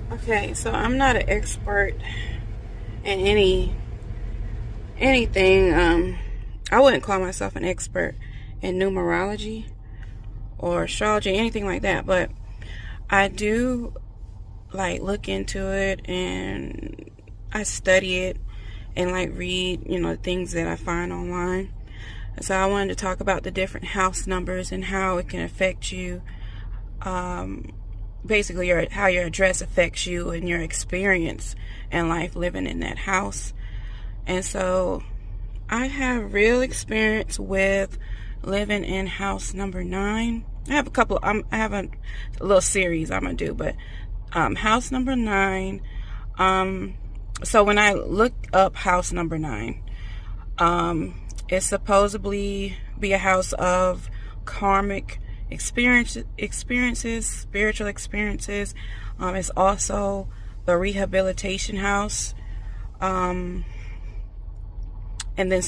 Okay, so I'm not an expert in anything. I wouldn't call myself an expert in numerology or astrology, anything like that, but I do like look into it and I study it and like read, things that I find online. So I wanted to talk about the different house numbers and how it can affect you. Basically, how your address affects you and your experience in life living in that house. And so I have real experience with living in house number 9. I have I have a little series I'm gonna do, but house number 9. So when I look up house number 9, it's supposedly be a house of karmic experiences, spiritual experiences. It's also the rehabilitation house. And then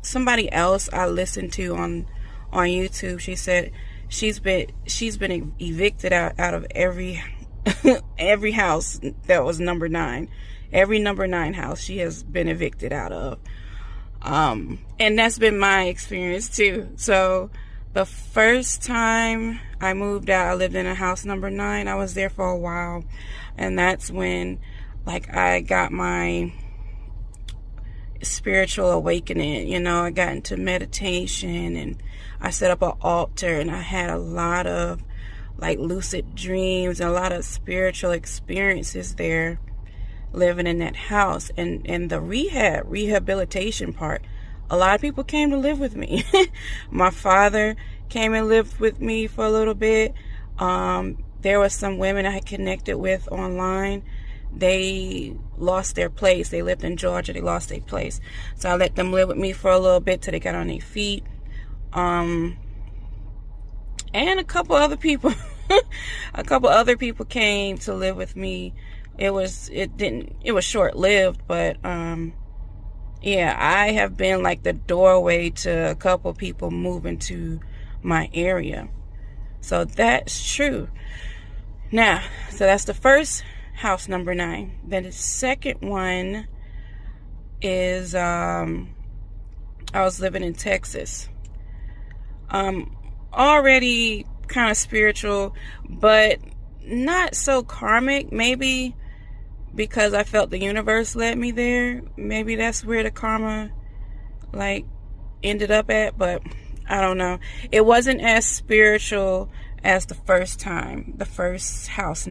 somebody else I listened to on YouTube, she said she's been evicted out of every every house that was number 9. Every number 9 house she has been evicted out of. And that's been my experience too. So the first time I moved out, I lived in a house number 9. I was there for a while, and that's when I got my spiritual awakening. I got into meditation and I set up an altar, and I had a lot of lucid dreams and a lot of spiritual experiences there living in that house. And the rehabilitation part, a lot of people came to live with me. My father came and lived with me for a little bit. There were some women I had connected with online. They lost their place. They lived in Georgia. They lost their place. So I let them live with me for a little bit till they got on their feet. And a couple other people, came to live with me. It was short lived, but yeah, I have been like the doorway to a couple people moving to my area. So that's true. Now, so that's the first house, number 9. Then the second one is I was living in Texas. Already kind of spiritual, but not so karmic. Maybe because I felt the universe led me there. Maybe that's where the karma ended up at, but I don't know. It wasn't as spiritual as the first time, the first house.